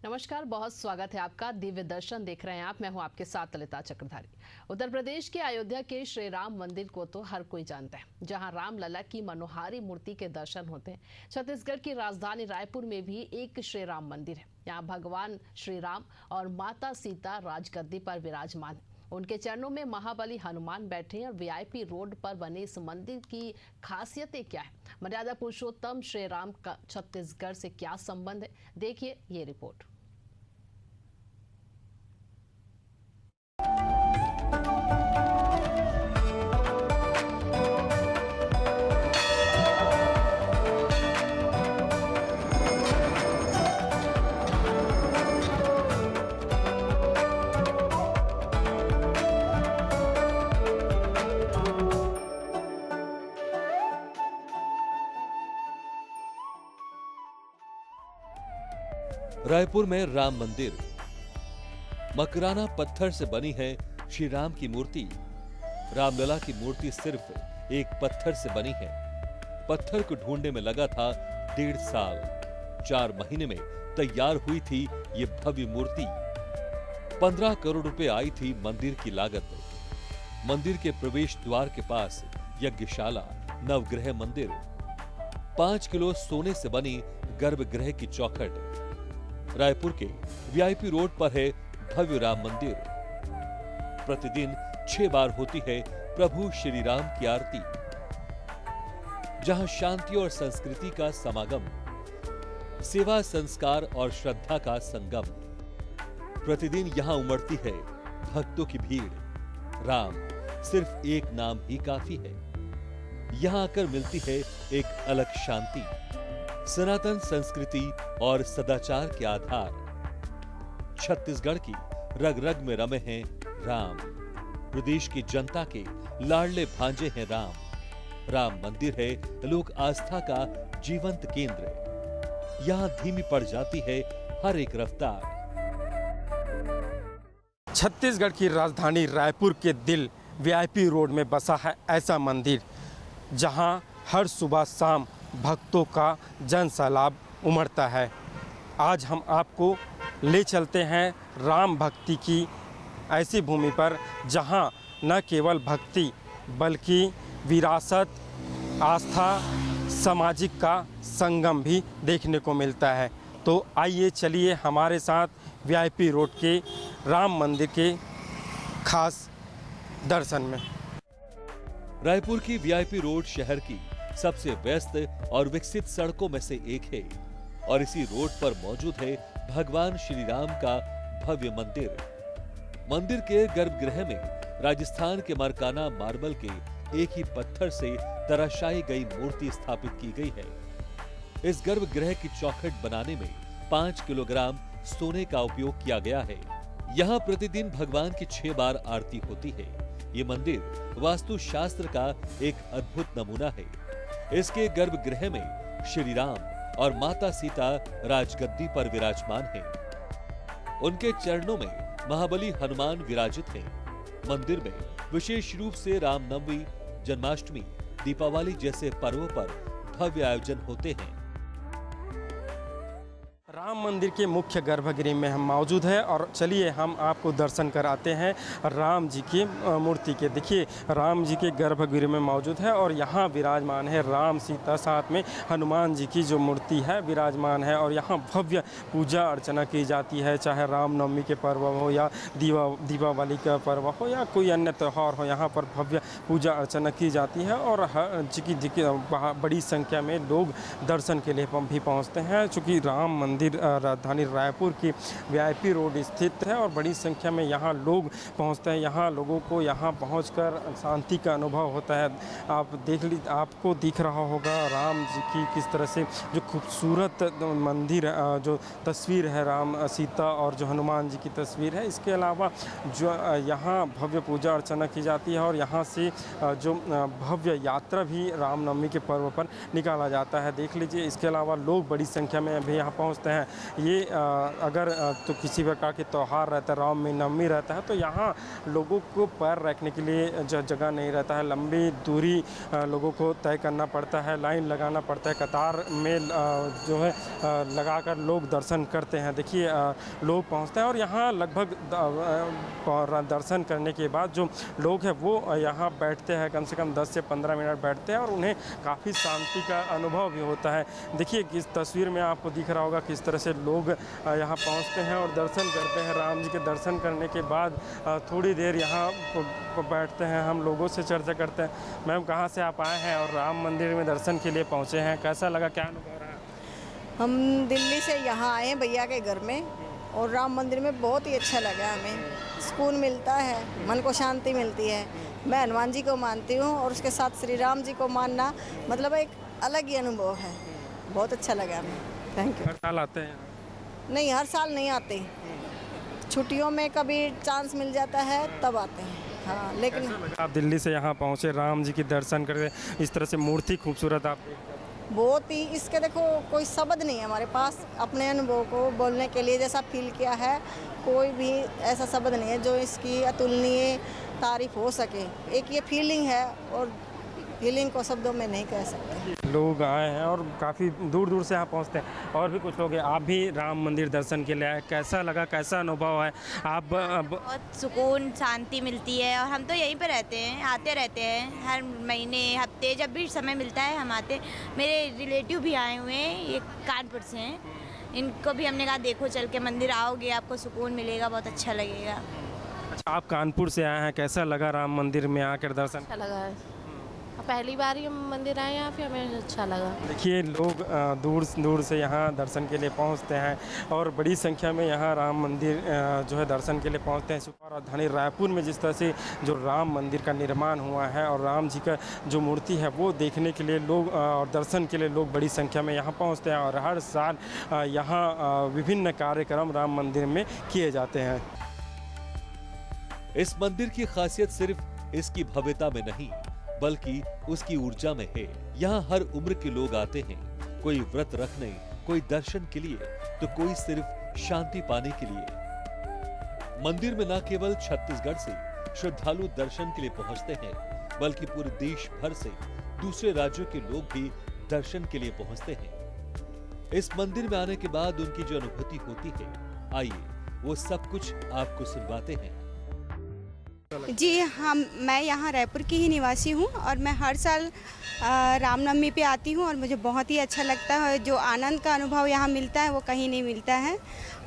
नमस्कार, बहुत स्वागत है आपका। दिव्य दर्शन देख रहे हैं आप। मैं हूं आपके साथ ललिता चक्रधारी। उत्तर प्रदेश के अयोध्या के श्री राम मंदिर को तो हर कोई जानता है, जहां राम लला की मनोहारी मूर्ति के दर्शन होते हैं। छत्तीसगढ़ की राजधानी रायपुर में भी एक श्री राम मंदिर है। यहाँ भगवान श्री राम और माता सीता राजगद्दी पर विराजमान है। उनके चरणों में महाबली हनुमान बैठे हैं और वीआईपी रोड पर बने इस मंदिर की खासियतें क्या है, मर्यादा पुरुषोत्तम श्री राम का छत्तीसगढ़ से क्या संबंध है, देखिए ये रिपोर्ट। रायपुर में राम मंदिर। मकराना पत्थर से बनी है श्री राम की मूर्ति। रामलला की मूर्ति सिर्फ एक पत्थर से बनी है। पत्थर को ढूंढने में लगा था 1.5 साल। 4 महीने में तैयार हुई थी ये भव्य मूर्ति। 15 करोड़ रुपए आई थी मंदिर की लागत। मंदिर के प्रवेश द्वार के पास यज्ञशाला, नवग्रह मंदिर, 5 किलो सोने से बनी गर्भगृह की चौखट। रायपुर के वीआईपी रोड पर है भव्य राम मंदिर। प्रतिदिन 6 बार होती है प्रभु श्री राम की आरती, जहां शांति और संस्कृति का समागम, सेवा, संस्कार और श्रद्धा का संगम। प्रतिदिन यहां उमड़ती है भक्तों की भीड़। राम सिर्फ एक नाम ही काफी है। यहां आकर मिलती है एक अलग शांति, सनातन संस्कृति और सदाचार के आधार। छत्तीसगढ़ की रग रग में रमे हैं राम। प्रदेश की जनता के लाडले भांजे हैं राम। राम मंदिर है लोक आस्था का जीवंत केंद्र। यहाँ धीमी पड़ जाती है हर एक रफ्तार। छत्तीसगढ़ की राजधानी रायपुर के दिल वीआईपी रोड में बसा है ऐसा मंदिर, जहाँ हर सुबह शाम भक्तों का जन सैलाब उमड़ता है। आज हम आपको ले चलते हैं राम भक्ति की ऐसी भूमि पर, जहां न केवल भक्ति बल्कि विरासत, आस्था, सामाजिक का संगम भी देखने को मिलता है। तो आइए चलिए हमारे साथ वीआईपी रोड के राम मंदिर के खास दर्शन में। रायपुर की वीआईपी रोड शहर की सबसे व्यस्त और विकसित सड़कों में से एक है और इसी रोड पर मौजूद है भगवान श्री राम का भव्य मंदिर। मंदिर के गर्भगृह में राजस्थान के मरकाना मार्बल के एक ही पत्थर से तराशाई गई मूर्ति स्थापित की गई है। इस गर्भगृह की चौखट बनाने में 5 किलोग्राम सोने का उपयोग किया गया है। यहाँ प्रतिदिन भगवान की 6 बार आरती होती है। ये मंदिर वास्तु शास्त्र का एक अद्भुत नमूना है। इसके गर्भगृह में श्री राम और माता सीता राजगद्दी पर विराजमान हैं। उनके चरणों में महाबली हनुमान विराजित हैं। मंदिर में विशेष रूप से रामनवमी, जन्माष्टमी, दीपावली जैसे पर्वों पर भव्य आयोजन होते हैं। राम मंदिर के मुख्य गर्भगृह में हम मौजूद हैं और चलिए हम आपको दर्शन कराते हैं राम जी की मूर्ति के। देखिए, राम जी के गर्भगृह में मौजूद है और यहाँ विराजमान है राम, सीता, साथ में हनुमान जी की जो मूर्ति है विराजमान है। और यहाँ भव्य पूजा अर्चना की जाती है, चाहे रामनवमी के पर्व हो या दीपावली का पर्व हो या कोई अन्य त्यौहार हो, यहाँ पर भव्य पूजा अर्चना की जाती है। और जी की बड़ी संख्या में लोग दर्शन के लिए भी पहुँचते हैं। चूँकि राम मंदिर राजधानी रायपुर की वीआईपी रोड स्थित है और बड़ी संख्या में यहाँ लोग पहुँचते हैं। यहाँ लोगों को यहाँ पहुँचकर शांति का अनुभव होता है। आप आपको दिख रहा होगा राम जी की किस तरह से जो खूबसूरत मंदिर, जो तस्वीर है राम, सीता और जो हनुमान जी की तस्वीर है। इसके अलावा जो यहाँ भव्य पूजा अर्चना की जाती है और यहाँ से जो भव्य यात्रा भी रामनवमी के पर्व पर निकाला जाता है। देख लीजिए, इसके अलावा लोग बड़ी संख्या में भी यहाँ पहुँचते हैं। ये अगर तो किसी प्रकार के त्यौहार रहता है, राम नवमी रहता है, तो यहाँ लोगों को पैर रखने के लिए जगह नहीं रहता है। लंबी दूरी लोगों को तय करना पड़ता है, लाइन लगाना पड़ता है, कतार में जो है लगाकर लोग दर्शन करते हैं। देखिए लोग पहुँचते हैं और यहाँ लगभग दर्शन करने के बाद जो लोग हैं वो यहाँ बैठते हैं, कम से कम 10 से 15 मिनट बैठते हैं और उन्हें काफ़ी शांति का अनुभव भी होता है। देखिए किस तस्वीर में आपको दिख रहा होगा किस तरह से लोग यहाँ पहुँचते हैं और दर्शन करते हैं। राम जी के दर्शन करने के बाद थोड़ी देर यहाँ बैठते हैं, हम लोगों से चर्चा करते हैं। मैम, कहाँ से आप आए हैं और राम मंदिर में दर्शन के लिए पहुँचे हैं, कैसा लगा, क्या अनुभव रहा? हम दिल्ली से यहाँ आए हैं भैया के घर में और राम मंदिर में बहुत ही अच्छा लगा हमें। सुकून मिलता है, मन को शांति मिलती है। मैं हनुमान जी को मानती हूँ और उसके साथ श्री राम जी को मानना मतलब एक अलग ही अनुभव है। बहुत अच्छा लगा हमें। Thank you. हर साल आते हैं? नहीं, हर साल नहीं आते, छुट्टियों में कभी चांस मिल जाता है तब आते हैं। हाँ, लेकिन आप दिल्ली से यहाँ पहुँचे, राम जी की दर्शन करके, इस तरह से मूर्ति खूबसूरत आप बहुत ही, इसके देखो कोई शब्द नहीं है हमारे पास अपने अनुभव को बोलने के लिए। जैसा फील किया है, कोई भी ऐसा शब्द नहीं है जो इसकी अतुलनीय तारीफ हो सके। एक ये फीलिंग है और फीलिंग को शब्दों में नहीं कह सकते। लोग आए हैं और काफ़ी दूर दूर से यहाँ पहुँचते हैं। और भी कुछ लोग हैं, आप भी राम मंदिर दर्शन के लिए आए, कैसा लगा, कैसा अनुभव है? आप बहुत सुकून, शांति मिलती है और हम तो यहीं पे रहते हैं, आते रहते हैं हर महीने, हफ्ते, जब भी समय मिलता है हम आते। मेरे रिलेटिव भी आए हुए हैं, ये कानपुर से हैं, इनको भी हमने कहा देखो चल के मंदिर आओगे, आपको सुकून मिलेगा, बहुत अच्छा लगेगा। अच्छा, आप कानपुर से आए हैं, कैसा लगा राम मंदिर में आकर दर्शन? अच्छा लगा है, पहली बार ही हम मंदिर आए यहाँ पे, हमें अच्छा लगा। देखिए लोग दूर दूर से यहाँ दर्शन के लिए पहुँचते हैं और बड़ी संख्या में यहाँ राम मंदिर जो है दर्शन के लिए पहुँचते हैं। सुबह राजधानी रायपुर में जिस तरह से जो राम मंदिर का निर्माण हुआ है और राम जी का जो मूर्ति है वो देखने के लिए लोग और दर्शन के लिए लोग बड़ी संख्या में यहाँ पहुँचते हैं और हर साल यहाँ विभिन्न कार्यक्रम राम मंदिर में किए जाते हैं। इस मंदिर की खासियत सिर्फ इसकी भव्यता में नहीं बल्कि उसकी ऊर्जा में है। यहाँ हर उम्र के लोग आते हैं, कोई व्रत रखने, कोई दर्शन के लिए, तो कोई सिर्फ शांति पाने के लिए। मंदिर में न केवल छत्तीसगढ़ से श्रद्धालु दर्शन के लिए पहुँचते हैं, बल्कि पूरे देश भर से दूसरे राज्यों के लोग भी दर्शन के लिए पहुँचते हैं। इस मंदिर में आने के बाद उनकी जो अनुभूति होती है, आइए वो सब कुछ आपको सुनवाते हैं। जी मैं यहाँ रायपुर की ही निवासी हूँ और मैं हर साल रामनवमी पे आती हूँ और मुझे बहुत ही अच्छा लगता है। जो आनंद का अनुभव यहाँ मिलता है वो कहीं नहीं मिलता है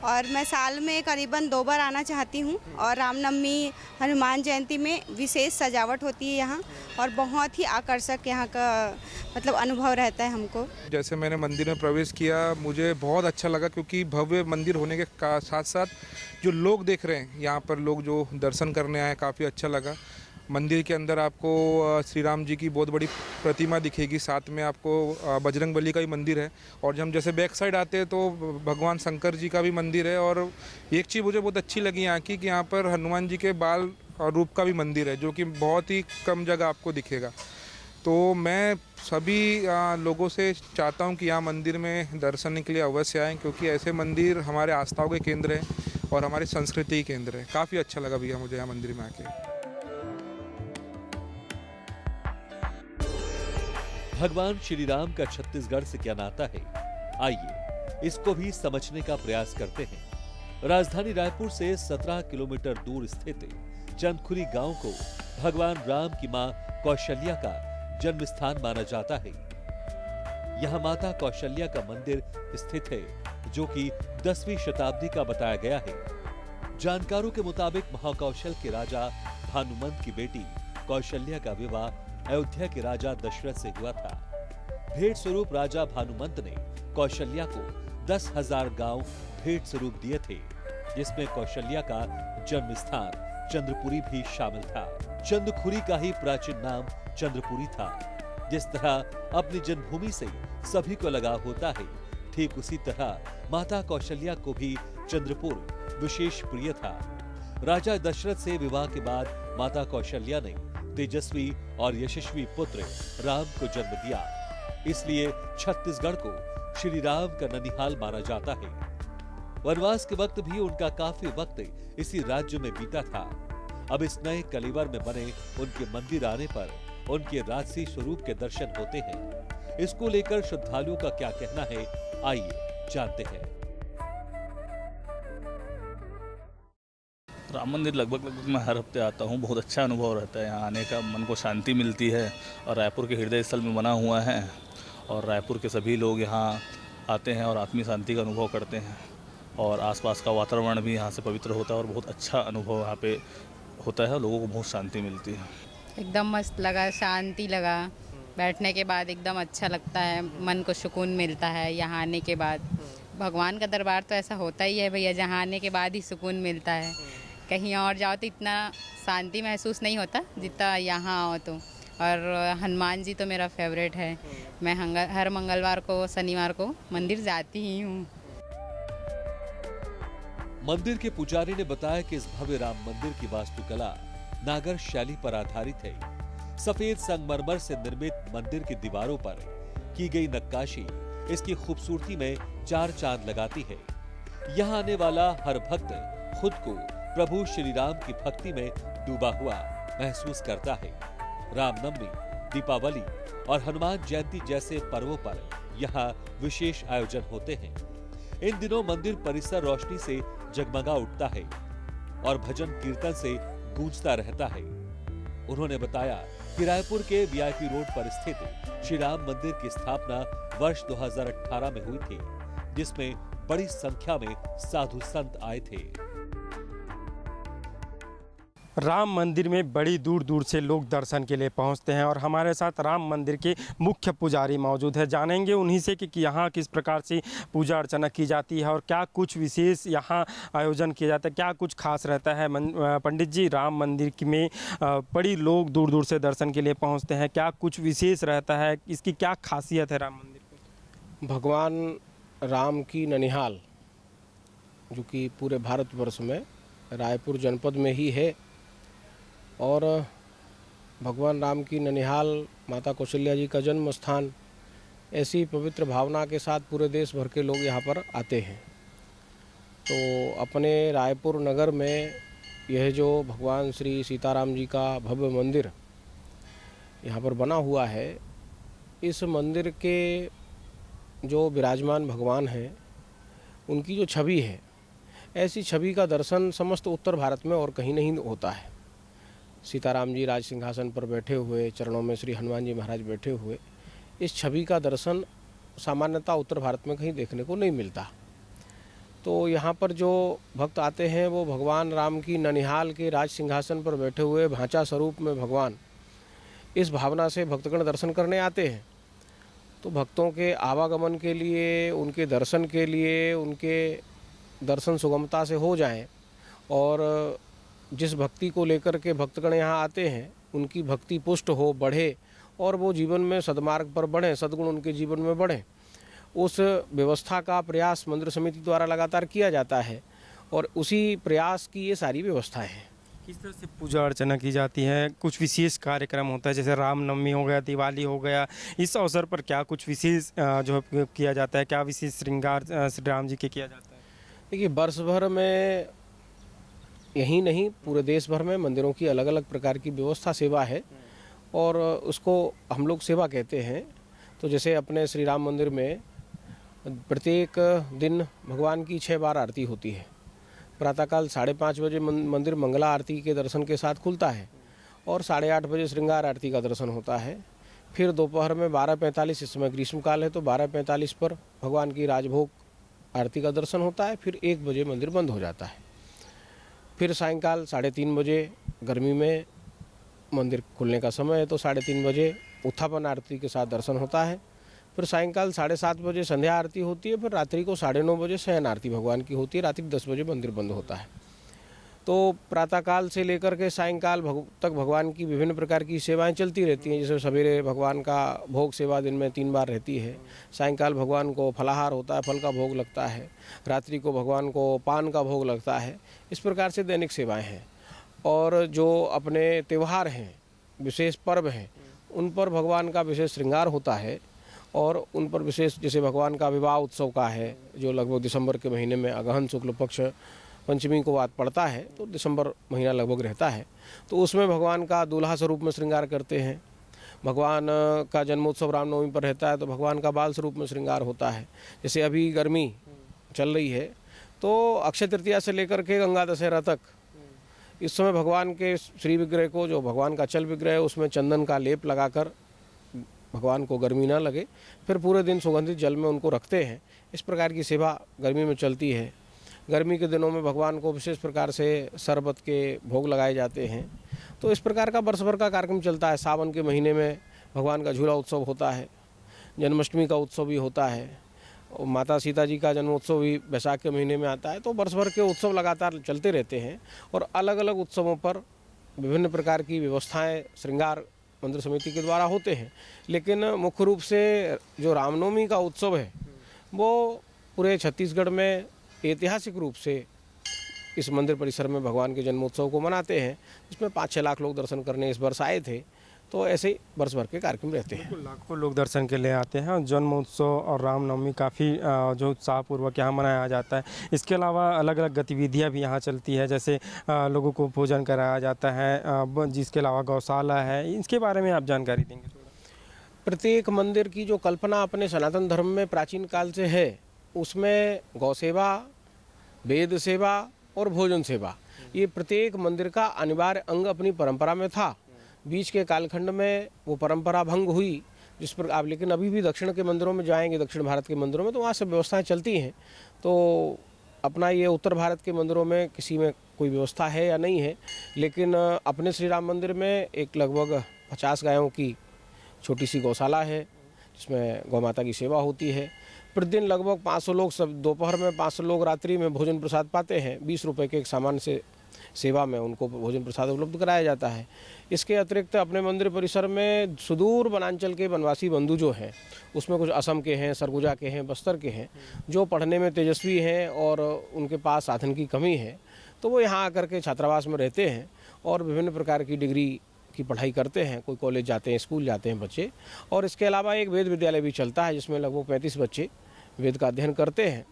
और मैं साल में करीबन 2 बार आना चाहती हूँ। और रामनवमी, हनुमान जयंती में विशेष सजावट होती है यहाँ और बहुत ही आकर्षक यहाँ का मतलब अनुभव रहता है हमको। जैसे मैंने मंदिर में प्रवेश किया, मुझे बहुत अच्छा लगा क्योंकि भव्य मंदिर होने के साथ साथ जो लोग देख रहे हैं, यहाँ पर लोग जो दर्शन करने आए, काफ़ी अच्छा लगा। मंदिर के अंदर आपको श्री राम जी की बहुत बड़ी प्रतिमा दिखेगी, साथ में आपको बजरंग बली का भी मंदिर है और जब हम जैसे बैक साइड आते हैं तो भगवान शंकर जी का भी मंदिर है। और एक चीज़ मुझे बहुत अच्छी लगी यहाँ की कि यहाँ पर हनुमान जी के बाल और रूप का भी मंदिर है, जो कि बहुत ही कम जगह आपको दिखेगा। तो मैं सभी लोगों से चाहता हूँ कि यहाँ मंदिर में दर्शन के लिए अवश्य आएँ, क्योंकि ऐसे मंदिर हमारे आस्थाओं के केंद्र हैं और हमारी संस्कृति के केंद्र है। काफ़ी अच्छा लगा भैया मुझे यहाँ मंदिर में आके। भगवान श्री राम का छत्तीसगढ़ से क्या नाता है, आइए इसको भी समझने का प्रयास करते हैं। राजधानी रायपुर से 17 किलोमीटर दूर स्थित चंदखुरी गांव को भगवान राम की मां कौशल्या का जन्म स्थान माना जाता है। यहाँ माता कौशल्या का मंदिर स्थित है, जो कि 10वीं शताब्दी का बताया गया है। जानकारों के मुताबिक महाकौशल के राजा भानुमंत की बेटी कौशल्या का विवाह अयोध्या के राजा दशरथ से हुआ था। भेंट स्वरूप राजा भानुमंत ने कौशल्या को 10,000 गांव भेंट स्वरूप दिए थे, जिसमें कौशल्या का जन्म स्थान चंद्रपुरी भी शामिल था। चंद्रखुरी का ही प्राचीन नाम चंद्रपुरी था। जिस तरह अपनी जन्मभूमि से सभी को लगाव होता है, ठीक उसी तरह माता कौशल्या को भी चंद्रपुर विशेष प्रिय था। राजा दशरथ से विवाह के बाद माता कौशल्या ने तेजस्वी और यशस्वी पुत्र राम को जन्म दिया। इसलिए छत्तीसगढ़ को श्री राम का ननिहाल माना जाता है। वनवास के वक्त भी उनका काफी वक्त इसी राज्य में बीता था। अब इस नए कलेवर में बने उनके मंदिर आने पर उनके राजसी स्वरूप के दर्शन होते हैं। इसको लेकर श्रद्धालुओं का क्या कहना है, आइए जानते हैं। राम मंदिर लगभग मैं हर हफ्ते आता हूँ। बहुत अच्छा अनुभव रहता है यहाँ आने का, मन को शांति मिलती है और रायपुर के हृदय स्थल में बना हुआ है और रायपुर के सभी लोग यहाँ आते हैं और आत्मिक शांति का अनुभव करते हैं और आसपास का वातावरण भी यहाँ से पवित्र होता है और बहुत अच्छा अनुभव यहाँ पे होता है। लोगों को बहुत शांति मिलती है। एकदम मस्त लगा, शांति लगा। बैठने के बाद एकदम अच्छा लगता है, मन को सुकून मिलता है यहाँ आने के बाद। भगवान का दरबार तो ऐसा होता ही है भैया, जहाँ आने के बाद ही सुकून मिलता है। कहीं और जाओ तो इतना शांति महसूस नहीं होता जितना यहाँ आओ तो। और हनुमान जी तो मेरा फेवरेट है। मैं हर मंगलवार को, शनिवार को मंदिर जाती ही हूँ। मंदिर के पुजारी ने बताया कि इस भव्य राम मंदिर की वास्तुकला नागर शैली पर आधारित है। सफेद संगमरमर से निर्मित मंदिर की दीवारों पर की गई नक्काशी इसकी खूबसूरती में चार चांद लगाती है। यहाँ आने वाला हर भक्त खुद को प्रभु श्री राम की भक्ति में डूबा हुआ महसूस करता है। रामनवमी, दीपावली और हनुमान जयंती जैसे पर्वों पर यहाँ विशेष आयोजन होते हैं। इन दिनों मंदिर परिसर रोशनी से जगमगा उठता है और भजन कीर्तन से गूंजता रहता है। उन्होंने बताया कि रायपुर के वीआईपी रोड पर स्थित श्री राम मंदिर की स्थापना वर्ष 2018 में हुई थी, जिसमें बड़ी संख्या में साधु संत आए थे। राम मंदिर में बड़ी दूर दूर से लोग दर्शन के लिए पहुंचते हैं और हमारे साथ राम मंदिर के मुख्य पुजारी मौजूद है। जानेंगे उन्हीं से कि यहाँ किस प्रकार से पूजा अर्चना की जाती है और क्या कुछ विशेष यहाँ आयोजन किया जाता है, क्या कुछ खास रहता है। पंडित जी, राम मंदिर में बड़ी लोग दूर दूर से दर्शन के लिए पहुँचते हैं, क्या कुछ विशेष रहता है, इसकी क्या खासियत है राम मंदिर की? भगवान राम की ननिहाल, जो कि पूरे भारतवर्ष में रायपुर जनपद में ही है, और भगवान राम की ननिहाल माता कौशल्या जी का जन्म स्थान, ऐसी पवित्र भावना के साथ पूरे देश भर के लोग यहाँ पर आते हैं। तो अपने रायपुर नगर में यह जो भगवान श्री सीताराम जी का भव्य मंदिर यहाँ पर बना हुआ है, इस मंदिर के जो विराजमान भगवान हैं उनकी जो छवि है, ऐसी छवि का दर्शन समस्त उत्तर भारत में और कहीं नहीं होता है। सीताराम जी राज सिंहासन पर बैठे हुए, चरणों में श्री हनुमान जी महाराज बैठे हुए, इस छवि का दर्शन सामान्यतः उत्तर भारत में कहीं देखने को नहीं मिलता। तो यहाँ पर जो भक्त आते हैं वो भगवान राम की ननिहाल के राज सिंहासन पर बैठे हुए भांचा स्वरूप में भगवान, इस भावना से भक्तगण दर्शन करने आते हैं। तो भक्तों के आवागमन के लिए, उनके दर्शन के लिए, उनके दर्शन सुगमता से हो जाएं और जिस भक्ति को लेकर के भक्तगण यहाँ आते हैं उनकी भक्ति पुष्ट हो, बढ़े और वो जीवन में सद्मार्ग पर बढ़ें, सद्गुण उनके जीवन में बढ़ें, उस व्यवस्था का प्रयास मंदिर समिति द्वारा लगातार किया जाता है और उसी प्रयास की ये सारी व्यवस्थाएं हैं। किस तरह से पूजा अर्चना की जाती है? कुछ विशेष कार्यक्रम होता है, जैसे रामनवमी हो गया, दिवाली हो गया, इस अवसर पर क्या कुछ विशेष जो किया जाता है, क्या विशेष श्रृंगार श्री राम जी के किया जाता है? देखिए, वर्ष भर में यही नहीं, पूरे देश भर में मंदिरों की अलग अलग प्रकार की व्यवस्था, सेवा है और उसको हम लोग सेवा कहते हैं। तो जैसे अपने श्री राम मंदिर में प्रत्येक दिन भगवान की 6 बार आरती होती है। प्रातःकाल 5:30 बजे मंदिर मंगला आरती के दर्शन के साथ खुलता है और 8:30 बजे श्रृंगार आरती का दर्शन होता है। फिर दोपहर में 12:45, इस समय ग्रीष्मकाल है तो 12:45 पर भगवान की राजभोग आरती का दर्शन होता है। फिर 1 बजे मंदिर बंद हो जाता है। फिर सायंकाल 3:30 बजे, गर्मी में मंदिर खुलने का समय है तो 3:30 बजे उत्थापन आरती के साथ दर्शन होता है। फिर सायंकाल 7:30 बजे संध्या आरती होती है। फिर रात्रि को 9:30 बजे शयन आरती भगवान की होती है। रात्रि 10 बजे मंदिर बंद होता है। तो प्रातःकाल से लेकर के सायंकाल तक भगवान की विभिन्न प्रकार की सेवाएं चलती रहती हैं। जैसे सवेरे भगवान का भोग सेवा दिन में 3 बार रहती है। सायंकाल भगवान को फलाहार होता है, फल का भोग लगता है। रात्रि को भगवान को पान का भोग लगता है। इस प्रकार से दैनिक सेवाएं हैं। और जो अपने त्यौहार हैं, विशेष पर्व हैं, उन पर भगवान का विशेष श्रृंगार होता है और उन पर विशेष, जैसे भगवान का विवाह उत्सव का है जो लगभग दिसंबर के महीने में अगहन शुक्ल पक्ष पंचमी को बाद पड़ता है, तो दिसंबर महीना लगभग रहता है, तो उसमें भगवान का दूल्हा स्वरूप में श्रृंगार करते हैं। भगवान का जन्मोत्सव रामनवमी पर रहता है तो भगवान का बाल स्वरूप में श्रृंगार होता है। जैसे अभी गर्मी चल रही है तो अक्षय तृतीया से लेकर के गंगा दशहरा तक इस समय भगवान के श्री विग्रह को, जो भगवान का चल विग्रह है, उसमें चंदन का लेप लगाकर भगवान को गर्मी ना लगे, फिर पूरे दिन सुगंधित जल में उनको रखते हैं। इस प्रकार की सेवा गर्मी में चलती है। गर्मी के दिनों में भगवान को विशेष प्रकार से शरबत के भोग लगाए जाते हैं। तो इस प्रकार का वर्ष भर का कार्यक्रम चलता है। सावन के महीने में भगवान का झूला उत्सव होता है, जन्माष्टमी का उत्सव भी होता है, और माता सीता जी का जन्मोत्सव भी बैसाख के महीने में आता है। तो वर्ष भर के उत्सव लगातार चलते रहते हैं और अलग अलग उत्सवों पर विभिन्न प्रकार की व्यवस्थाएं श्रृंगार मंदिर समिति के द्वारा होते हैं। लेकिन मुख्य रूप से जो रामनवमी का उत्सव है वो पूरे छत्तीसगढ़ में ऐतिहासिक रूप से इस मंदिर परिसर में भगवान के जन्मोत्सव को मनाते हैं, जिसमें 5-6 लाख लोग दर्शन करने इस वर्ष आए थे। तो ऐसे ही वर्ष भर के कार्यक्रम रहते हैं। लाखों लोग दर्शन के लिए आते हैं। जन्मोत्सव और रामनवमी काफ़ी जो उत्साहपूर्वक यहाँ मनाया जाता है। इसके अलावा अलग अलग गतिविधियाँ भी यहाँ चलती है, जैसे लोगों को भोजन कराया जाता है, जिसके अलावा गौशाला है। इसके बारे में आप जानकारी देंगे थोड़ा? प्रत्येक मंदिर की जो कल्पना अपने सनातन धर्म में प्राचीन काल से है, उसमें गौ सेवा, वेद सेवा और भोजन सेवा, ये प्रत्येक मंदिर का अनिवार्य अंग अपनी परंपरा में था। बीच के कालखंड में वो परंपरा भंग हुई, जिस पर आप लेकिन अभी भी दक्षिण के मंदिरों में जाएंगे, दक्षिण भारत के मंदिरों में, तो वहाँ सब व्यवस्थाएं चलती हैं। तो अपना ये उत्तर भारत के मंदिरों में किसी में कोई व्यवस्था है या नहीं है, लेकिन अपने श्री राम मंदिर में एक लगभग 50 गायों की छोटी सी गौशाला है, जिसमें गौ माता की सेवा होती है। प्रतिदिन लगभग 500 लोग, सब दोपहर में 500 लोग रात्रि में भोजन प्रसाद पाते हैं। 20 रुपये के एक सामान से सेवा में उनको भोजन प्रसाद उपलब्ध कराया जाता है। इसके अतिरिक्त अपने मंदिर परिसर में सुदूर वनांचल के वनवासी बंधु जो हैं, उसमें कुछ असम के हैं, सरगुजा के हैं, बस्तर के हैं, जो पढ़ने में तेजस्वी हैं और उनके पास साधन की कमी है, तो वो यहाँ आकर के छात्रावास में रहते हैं और विभिन्न प्रकार की डिग्री की पढ़ाई करते हैं। कोई कॉलेज जाते हैं, स्कूल जाते हैं बच्चे। और इसके अलावा एक वेद विद्यालय भी चलता है, जिसमें लगभग 35 बच्चे वेद का अध्ययन करते हैं।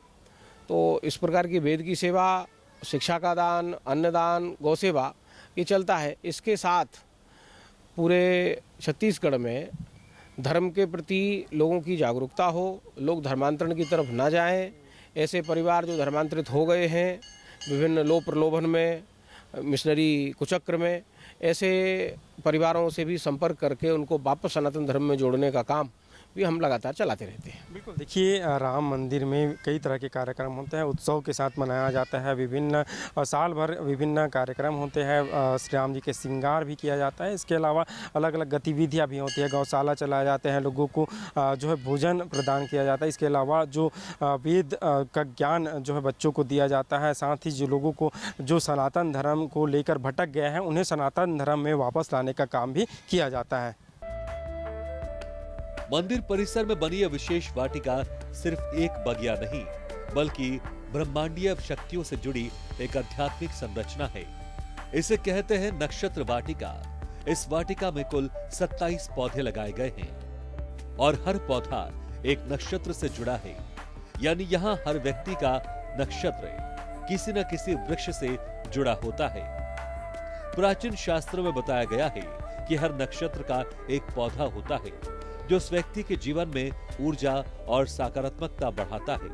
तो इस प्रकार की वेद की सेवा, शिक्षा का दान, अन्नदान, गौ सेवा, ये चलता है। इसके साथ पूरे छत्तीसगढ़ में धर्म के प्रति लोगों की जागरूकता हो, लोग धर्मांतरण की तरफ ना जाएं। ऐसे परिवार जो धर्मांतरित हो गए हैं विभिन्न लोभ प्रलोभन में, मिशनरी कुचक्र में, ऐसे परिवारों से भी संपर्क करके उनको वापस सनातन धर्म में जोड़ने का काम भी हम लगातार चलाते रहते हैं। बिल्कुल, देखिए राम मंदिर में कई तरह के कार्यक्रम होते हैं, उत्सव के साथ मनाया जाता है। विभिन्न साल भर विभिन्न कार्यक्रम होते हैं, श्री राम जी के श्रृंगार भी किया जाता है। इसके अलावा अलग अलग गतिविधियां भी होती है, गौशाला चलाए जाते हैं, लोगों को जो है भोजन प्रदान किया जाता है। इसके अलावा जो वेद का ज्ञान जो है बच्चों को दिया जाता है। साथ ही जो लोगों को जो सनातन धर्म को लेकर भटक गए हैं, उन्हें सनातन धर्म में वापस लाने का काम भी किया जाता है। मंदिर परिसर में बनी यह विशेष वाटिका सिर्फ एक बगिया नहीं, बल्कि ब्रह्मांडीय शक्तियों से जुड़ी एक आध्यात्मिक संरचना है। इसे कहते हैं नक्षत्र वाटिका। इस वाटिका में कुल 27 पौधे लगाए गए हैं और हर पौधा एक नक्षत्र से जुड़ा है, यानी यहाँ हर व्यक्ति का नक्षत्र किसी न किसी वृक्ष से जुड़ा होता है। प्राचीन शास्त्रों में बताया गया है कि हर नक्षत्र का एक पौधा होता है जो उस व्यक्ति के जीवन में ऊर्जा और सकारात्मकता बढ़ाता है।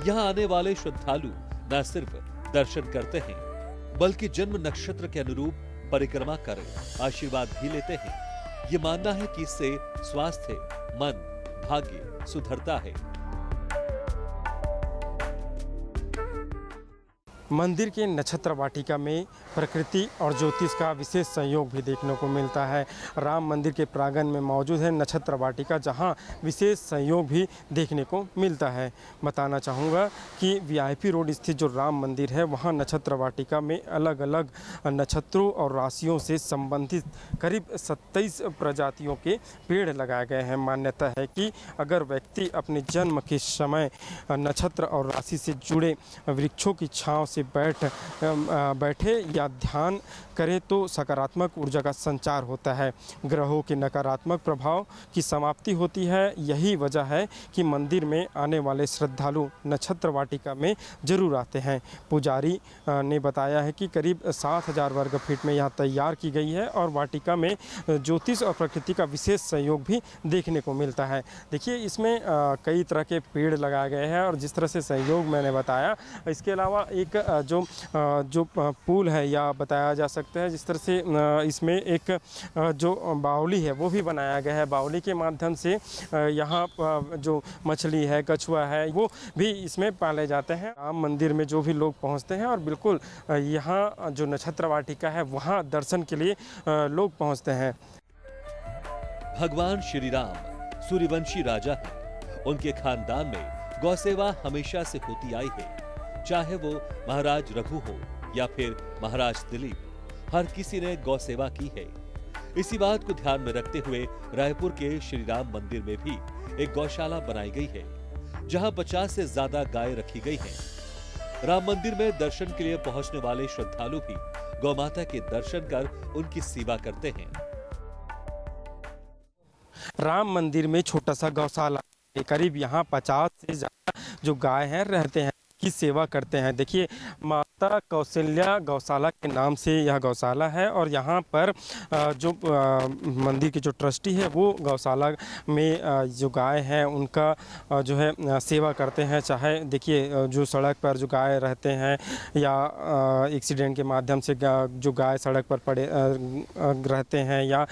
यहाँ आने वाले श्रद्धालु न सिर्फ दर्शन करते हैं, बल्कि जन्म नक्षत्र के अनुरूप परिक्रमा कर आशीर्वाद भी लेते हैं। ये मानना है कि इससे स्वास्थ्य, मन, भाग्य सुधरता है। मंदिर के नक्षत्र वाटिका में प्रकृति और ज्योतिष का विशेष संयोग भी देखने को मिलता है। राम मंदिर के प्रांगण में मौजूद है नक्षत्र वाटिका, जहां विशेष संयोग भी देखने को मिलता है। बताना चाहूँगा कि वीआईपी रोड स्थित जो राम मंदिर है, वहां नक्षत्र वाटिका में अलग अलग नक्षत्रों और राशियों से संबंधित करीब 27 प्रजातियों के पेड़ लगाए गए हैं। मान्यता है कि अगर व्यक्ति अपने जन्म के समय नक्षत्र और राशि से जुड़े वृक्षों की छाँव से से बैठे या ध्यान करें तो सकारात्मक ऊर्जा का संचार होता है, ग्रहों के नकारात्मक प्रभाव की समाप्ति होती है। यही वजह है कि मंदिर में आने वाले श्रद्धालु नक्षत्र वाटिका में जरूर आते हैं। पुजारी ने बताया है कि करीब 7000 वर्ग फीट में यह तैयार की गई है और वाटिका में ज्योतिष और प्रकृति का विशेष सहयोग भी देखने को मिलता है। देखिए इसमें कई तरह के पेड़ लगाए गए हैं और जिस तरह से सहयोग मैंने बताया, इसके अलावा एक जो पुल है या बताया जा सकता है, जिस तरह से इसमें एक जो बावली है वो भी बनाया गया है। बावली के माध्यम से यहाँ जो मछली है, कछुआ है, वो भी इसमें पाले जाते हैं। राम मंदिर में जो भी लोग पहुँचते हैं और बिल्कुल यहाँ जो नक्षत्र वाटिका है वहाँ दर्शन के लिए लोग पहुँचते हैं। भगवान श्री राम सूर्यवंशी राजा हैं। उनके खानदान में गौसेवा हमेशा से होती आई है। चाहे वो महाराज रघु हो या फिर महाराज दिलीप, हर किसी ने गौसेवा की है। इसी बात को ध्यान में रखते हुए रायपुर के श्री राम मंदिर में भी एक गौशाला बनाई गई है, जहां 50 से ज्यादा गाय रखी गई हैं। राम मंदिर में दर्शन के लिए पहुंचने वाले श्रद्धालु भी गौमाता के दर्शन कर उनकी सेवा करते हैं। राम मंदिर में छोटा सा गौशाला, करीब यहाँ 50 से ज्यादा जो गाय हैं रहते हैं, की सेवा करते हैं। देखिए माता कौशल्या गौशाला के नाम से यह गौशाला है और यहाँ पर जो मंदिर के जो ट्रस्टी है वो गौशाला में जो गाय हैं उनका जो है सेवा करते हैं। चाहे देखिए जो सड़क पर जो गाय रहते हैं या एक्सीडेंट के माध्यम से जो गाय सड़क पर पड़े रहते हैं या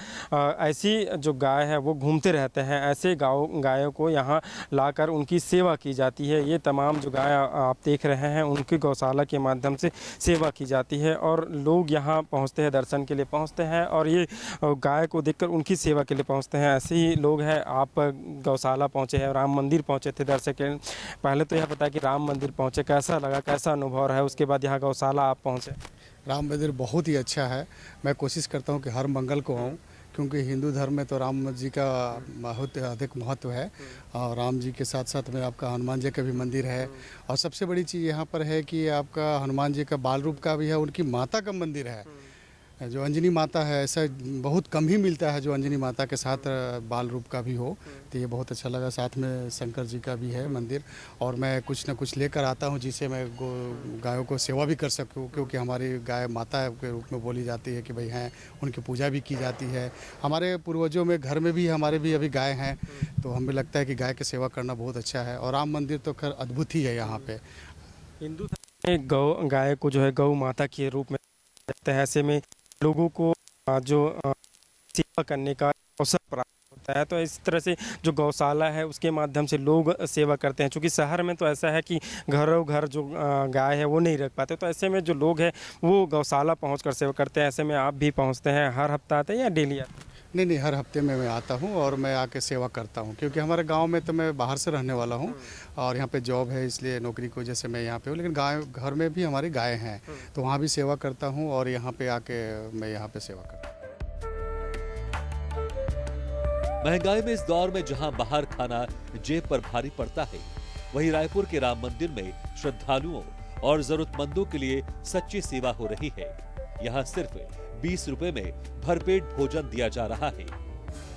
ऐसी जो गाय है वो घूमते रहते हैं, ऐसे गायों को यहाँ लाकर उनकी सेवा की जाती है। ये तमाम जो गाय आप देख रहे हैं उनकी गौशाला के माध्यम से सेवा की जाती है और लोग यहाँ पहुँचते हैं, दर्शन के लिए पहुँचते हैं और ये गाय को देखकर उनकी सेवा के लिए पहुँचते हैं। ऐसे ही लोग हैं। आप गौशाला पहुँचे हैं, राम मंदिर पहुँचे थे दर्शन के। पहले तो यह बताया कि राम मंदिर पहुँचे, कैसा लगा, कैसा अनुभव रहा, उसके बाद यहाँ गौशाला आप पहुँचे? राम मंदिर बहुत ही अच्छा है। मैं कोशिश करता हूँ कि हर मंगल को आऊँ, क्योंकि हिंदू धर्म में तो राम जी का बहुत अधिक महत्व है और राम जी के साथ साथ में आपका हनुमान जी का भी मंदिर है। और सबसे बड़ी चीज़ यहाँ पर है कि आपका हनुमान जी का बाल रूप का भी है, उनकी माता का मंदिर है जो अंजनी माता है। ऐसा बहुत कम ही मिलता है जो अंजनी माता के साथ बाल रूप का भी हो, तो ये बहुत अच्छा लगा। साथ में शंकर जी का भी है मंदिर और मैं कुछ न कुछ लेकर आता हूँ जिससे मैं गायों को सेवा भी कर सकूँ, क्योंकि हमारी गाय माता के रूप में बोली जाती है कि भाई हैं, उनकी पूजा भी की जाती है। हमारे पूर्वजों में घर में भी हमारे भी अभी गाय हैं, तो हमें लगता है कि गाय की सेवा करना बहुत अच्छा है। और राम मंदिर तो खैर अद्भुत ही है। यहाँ पे हिंदू धर्म में गाय को जो है गौ माता के रूप में देखते हैं। ऐसे में लोगों को जो सेवा करने का अवसर प्राप्त होता है, तो इस तरह से जो गौशाला है उसके माध्यम से लोग सेवा करते हैं। क्योंकि शहर में तो ऐसा है कि घरों घर जो गाय है वो नहीं रख पाते, तो ऐसे में जो लोग हैं वो गौशाला पहुंचकर सेवा करते हैं। ऐसे में आप भी पहुंचते हैं, हर हफ्ता आते हैं या डेली आते हैं? नहीं, हर हफ्ते में मैं आता हूँ और मैं आके सेवा करता हूँ, क्योंकि हमारे गांव में तो मैं बाहर से रहने वाला हूँ और यहाँ पे जॉब है, इसलिए नौकरी की वजह से मैं यहाँ पे हूँ। लेकिन गाय घर में भी हमारी गाय हैं, तो वहाँ भी सेवा करता हूँ और यहाँ पे आके मैं यहाँ पे सेवा करता हूँ। महंगाई में इस दौर में जहां बाहर खाना जेब पर भारी पड़ता है, वहीं रायपुर के राम मंदिर में श्रद्धालुओं और जरूरतमंदों के लिए सच्ची सेवा हो रही है। यहाँ सिर्फ 20 रुपए में भरपेट भोजन दिया जा रहा है।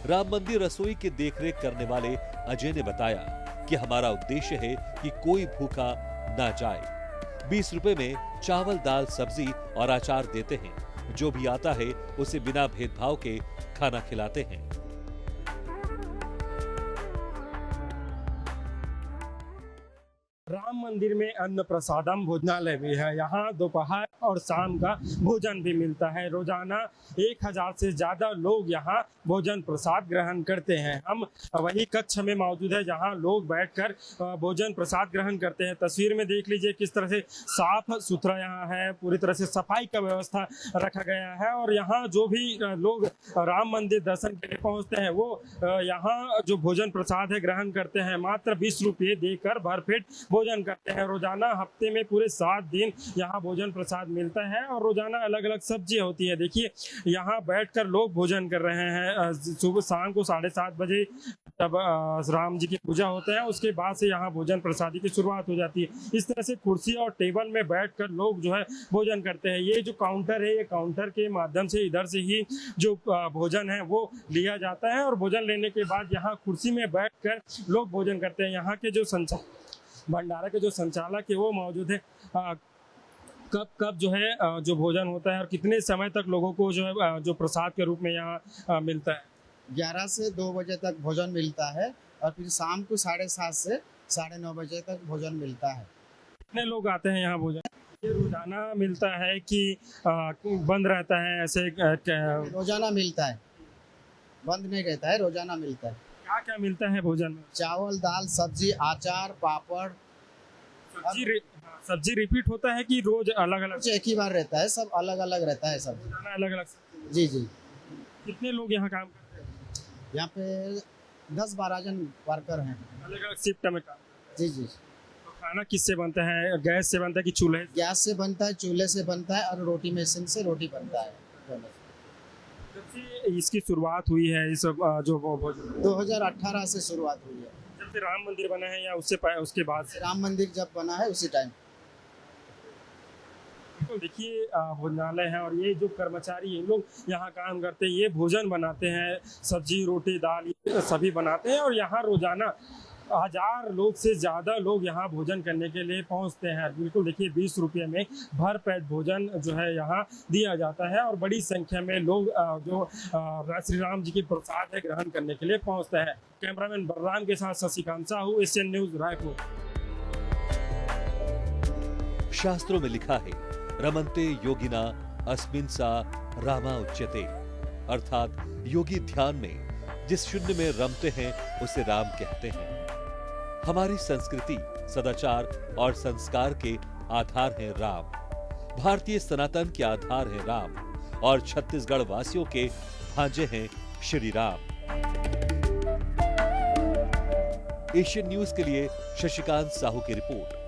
राम मंदिर रसोई की देखरेख करने वाले अजय ने बताया कि हमारा उद्देश्य है कि कोई भूखा ना जाए। 20 रुपए में चावल, दाल, सब्जी और अचार देते हैं। जो भी आता है उसे बिना भेदभाव के खाना खिलाते हैं। राम मंदिर में अन्न प्रसादम भोजनालय भी है। यहाँ दोपहर और शाम का भोजन भी मिलता है। रोजाना 1000 से ज्यादा लोग यहाँ भोजन प्रसाद ग्रहण करते हैं। हम वही कक्ष में मौजूद है जहाँ लोग बैठकर भोजन प्रसाद ग्रहण करते हैं। तस्वीर में देख लीजिए किस तरह से साफ सुथरा यहाँ है, पूरी तरह से सफाई का व्यवस्था रखा गया है। और यहाँ जो भी लोग राम मंदिर दर्शन के लिए पहुँचते हैं वो यहाँ जो भोजन प्रसाद है ग्रहण करते हैं। मात्र 20 रुपये देकर भरपेट भोजन करते आते हैं। रोजाना हफ्ते में पूरे 7 दिन यहाँ भोजन प्रसाद मिलता है और रोजाना अलग अलग सब्जियाँ होती है। देखिए यहाँ बैठकर लोग भोजन कर रहे हैं। सुबह शाम को 7:30 बजे तब राम जी की पूजा होता है, उसके बाद से यहाँ भोजन प्रसादी की शुरुआत हो जाती है। इस तरह से कुर्सी और टेबल में बैठकर लोग जो है भोजन करते हैं। ये जो काउंटर है, ये काउंटर के माध्यम से इधर से ही जो भोजन है वो लिया जाता है और भोजन लेने के बाद यहाँ कुर्सी में बैठकर लोग भोजन करते हैं। यहाँ के जो भंडारा के जो संचालक है वो मौजूद है। कब जो है जो भोजन होता है और कितने समय तक लोगों को जो है जो प्रसाद के रूप में यहाँ मिलता है? 11 से 2 बजे तक भोजन मिलता है और फिर शाम को 7:30 से 9:30 बजे तक भोजन मिलता है। कितने लोग आते हैं यहाँ भोजन? ये रोजाना मिलता है कि बंद रहता है ऐसे? रोजाना मिलता है, बंद नहीं रहता है, रोजाना मिलता है। क्या क्या मिलता है भोजन में? चावल, दाल, सब्जी, अचार, पापड़। सब्जी रिपीट होता है कि रोज अलग अलग? एक ही बार रहता है, सब अलग अलग रहता है सब। अलग अलग? जी जी। कितने लोग यहाँ काम करते हैं? यहाँ पे 10-12 जन वर्कर हैं, अलग अलग शिफ्ट में काम। जी जी। तो खाना किससे बनता है? गैस से बनता है कि चूल्हे? गैस से बनता है, चूल्हे से बनता है और रोटी मशीन से रोटी बनता है। जब से इसकी शुरुआत हुई है इस जो 2018 से शुरुआत हुई है। जब से राम मंदिर बना है या उसके बाद से? राम मंदिर जब बना है उसी टाइम। तो देखिए भोजनालय है और ये जो कर्मचारी ये लोग यहाँ काम करते हैं, ये भोजन बनाते हैं, सब्जी, रोटी, दाल ये सभी बनाते हैं और यहाँ रोजाना 1000 लोग से ज़्यादा लोग यहाँ भोजन करने के लिए पहुँचते हैं। बिल्कुल देखिए 20 रुपये में भर पेट भोजन जो है यहाँ दिया जाता है और बड़ी संख्या में लोग जो श्री राम जी की प्रसाद है ग्रहण करने के लिए पहुँचते हैं। कैमरामैन बलराम के साथ शशिकांत साहू, एशियन न्यूज़, रायपुर। शास्त्रों में लिखा है, रमन्ते योगिना अस्मिन् सा रामा उच्यते, अर्थात योगी ध्यान में जिस शून्य में रमते हैं उसे राम कहते हैं। हमारी संस्कृति, सदाचार और संस्कार के आधार हैं राम। भारतीय सनातन के आधार है राम और छत्तीसगढ़ वासियों के भांजे हैं श्री राम। एशियन न्यूज के लिए शशिकांत साहू की रिपोर्ट।